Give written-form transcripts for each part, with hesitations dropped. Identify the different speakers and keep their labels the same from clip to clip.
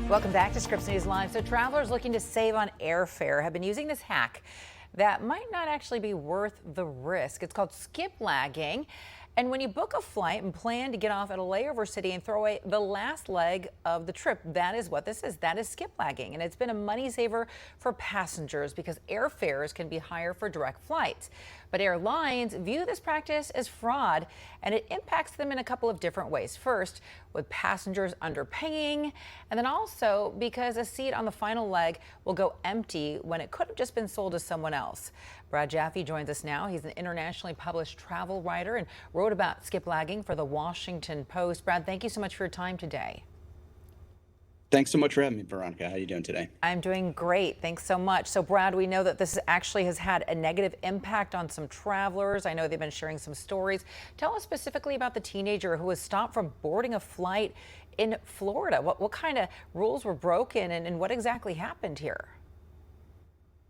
Speaker 1: Welcome back to Scripps News Live. So travelers looking to save on airfare have been using this hack that might not actually be worth the risk. It's called skiplagging. And when you book a flight and plan to get off at a layover city and throw away the last leg of the trip, that is what this is. That is skiplagging. And it's been a money saver for passengers because airfares can be higher for direct flights. But airlines view this practice as fraud, and it impacts them in a couple of different ways. First, with passengers underpaying, and then also because a seat on the final leg will go empty when it could have just been sold to someone else. Brad Japhe joins us now. He's an internationally published travel writer and wrote about skiplagging for the Washington Post. Brad, thank you so much for your time today.
Speaker 2: Thanks so much for having me, Veronica. How are you doing today?
Speaker 1: I'm doing great. Thanks so much. So, Brad, we know that this actually has had a negative impact on some travelers. I know they've been sharing some stories. Tell us specifically about the teenager who was stopped from boarding a flight in Florida. What kind of rules were broken and what exactly happened here?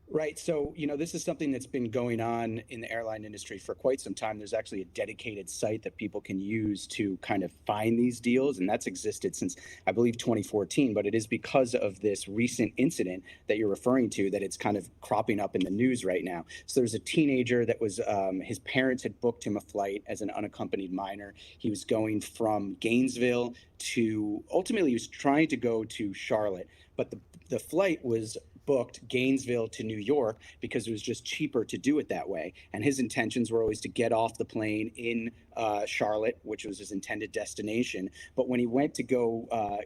Speaker 2: Right. So, this is something that's been going on in the airline industry for quite some time. There's actually a dedicated site that people can use to kind of find these deals. And that's existed since, I believe, 2014. But it is because of this recent incident that you're referring to that it's kind of cropping up in the news right now. So there's a teenager that was his parents had booked him a flight as an unaccompanied minor. He was going from Gainesville to ultimately he was trying to go to Charlotte. But the flight was booked Gainesville to New York because it was just cheaper to do it that way. And his intentions were always to get off the plane in Charlotte, which was his intended destination. But when he went to go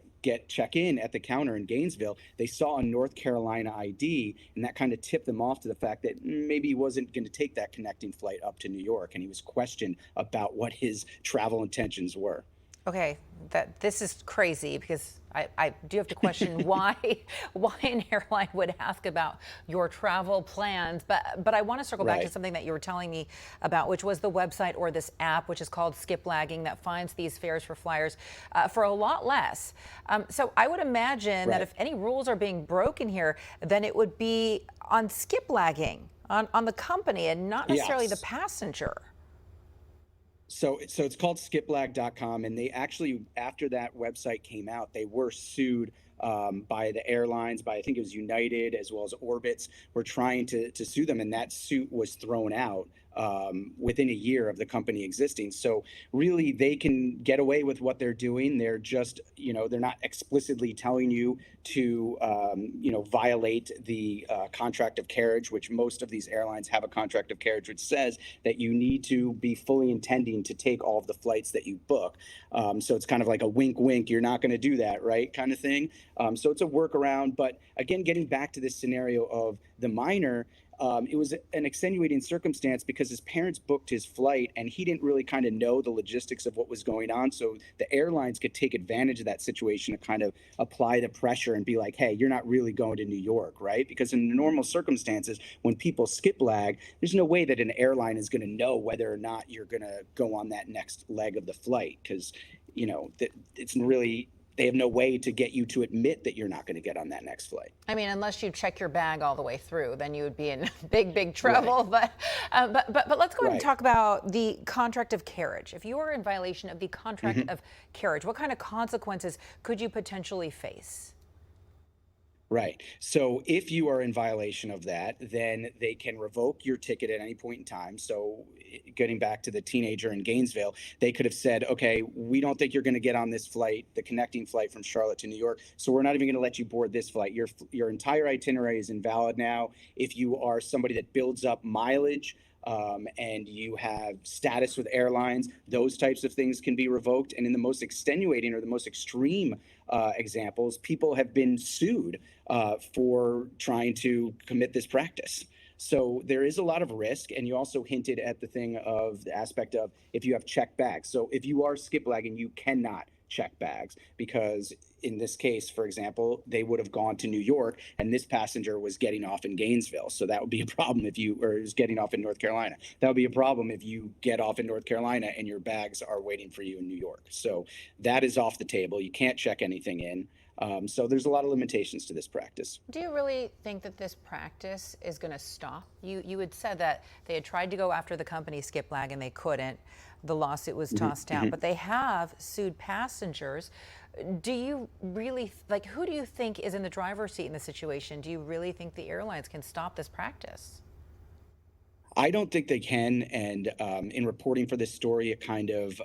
Speaker 2: check in at the counter in Gainesville, they saw a North Carolina ID, and that kind of tipped them off to the fact that maybe he wasn't going to take that connecting flight up to New York. And he was questioned about what his travel intentions were.
Speaker 1: Okay, this is crazy because I do have to question why an airline would ask about your travel plans. But I want to circle back to something that you were telling me about, which was the website or this app, which is called Skiplagging, that finds these fares for flyers for a lot less. So I would imagine that if any rules are being broken here, then it would be on Skiplagging, on the company and not necessarily the passenger.
Speaker 2: So it's called skiplag.com, and they actually, after that website came out, they were sued by the airlines, by I think it was United as well as Orbitz, were trying to sue them, and that suit was thrown out within a year of the company existing. So really, they can get away with what they're doing. They're just, they're not explicitly telling you to, violate the contract of carriage, which most of these airlines have a contract of carriage, which says that you need to be fully intending to take all of the flights that you book. So it's kind of like a wink, wink, you're not going to do that, right? Kind of thing. So it's a workaround. But again, getting back to this scenario of the minor, it was an extenuating circumstance because his parents booked his flight and he didn't really kind of know the logistics of what was going on. So the airlines could take advantage of that situation to kind of apply the pressure and be like, hey, you're not really going to New York, right? Because in normal circumstances, when people skip lag, there's no way that an airline is going to know whether or not you're going to go on that next leg of the flight because, it's really... They have no way to get you to admit that you're not going to get on that next flight.
Speaker 1: I mean, unless you check your bag all the way through, then you would be in big trouble. But let's go ahead and talk about the contract of carriage. If you are in violation of the contract of carriage, what kind of consequences could you potentially face?
Speaker 2: Right. So if you are in violation of that, then they can revoke your ticket at any point in time. So getting back to the teenager in Gainesville, they could have said, okay, we don't think you're going to get on this flight, the connecting flight from Charlotte to New York. So we're not even going to let you board this flight. Your entire itinerary is invalid now. If you are somebody that builds up mileage, and you have status with airlines, those types of things can be revoked. And in the most extenuating or the most extreme examples, people have been sued for trying to commit this practice. So there is a lot of risk. And you also hinted at the aspect of if you have checked bags. So if you are skiplagging, you cannot check bags because in this case, for example, they would have gone to New York and this passenger was getting off in Gainesville. So that would be a problem or is getting off in North Carolina. That would be a problem if you get off in North Carolina and your bags are waiting for you in New York. So that is off the table. You can't check anything in. So there's a lot of limitations to this practice.
Speaker 1: Do you really think that this practice is going to stop? You had said that they had tried to go after the company Skiplagging and they couldn't. The lawsuit was tossed down, but they have sued passengers. Do you really, like, who do you think is in the driver's seat in this situation? Do you really think the airlines can stop this practice?
Speaker 2: I don't think they can. And in reporting for this story, it kind of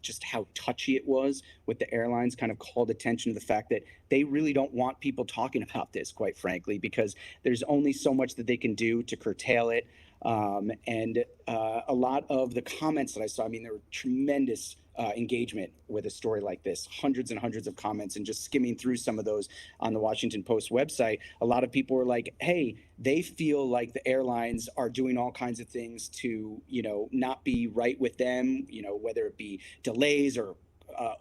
Speaker 2: just how touchy it was with the airlines kind of called attention to the fact that they really don't want people talking about this, quite frankly, because there's only so much that they can do to curtail it. And a lot of the comments that I saw, I mean, there were tremendous engagement with a story like this, hundreds and hundreds of comments, and just skimming through some of those on the Washington Post website, a lot of people were like, hey, they feel like the airlines are doing all kinds of things to, not be right with them, whether it be delays or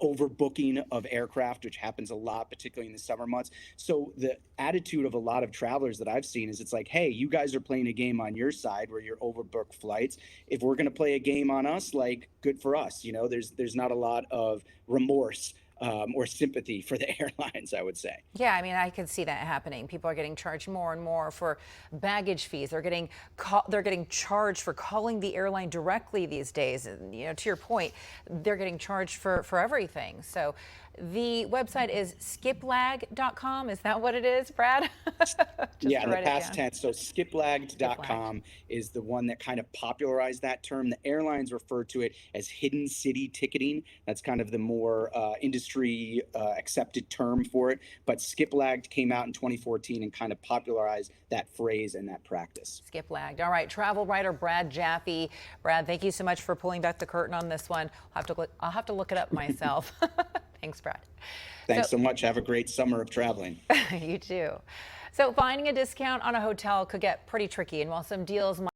Speaker 2: overbooking of aircraft, which happens a lot, particularly in the summer months. So the attitude of a lot of travelers that I've seen is it's like, hey, you guys are playing a game on your side where you're overbooked flights. If we're going to play a game on us, like, good for us. There's not a lot of remorse or sympathy for the airlines, I would say.
Speaker 1: Yeah, I mean, I can see that happening. People are getting charged more and more for baggage fees. They're getting charged for calling the airline directly these days. And, to your point, they're getting charged for everything. So the website is skiplagging.com. Is that what it is, Brad?
Speaker 2: Yeah, in the
Speaker 1: write it
Speaker 2: past
Speaker 1: down.
Speaker 2: tense. So skiplagged.com is the one that kind of popularized that term. The airlines refer to it as hidden city ticketing. That's kind of the more industry accepted term for it. But skiplagged came out in 2014 and kind of popularized that phrase and that practice.
Speaker 1: Skiplagged. All right, travel writer Brad Japhe. Brad, thank you so much for pulling back the curtain on this one. I'll have to look it up myself. Thanks, Brad.
Speaker 2: Thanks so much. Have a great summer of traveling.
Speaker 1: You too. So finding a discount on a hotel could get pretty tricky, and while some deals might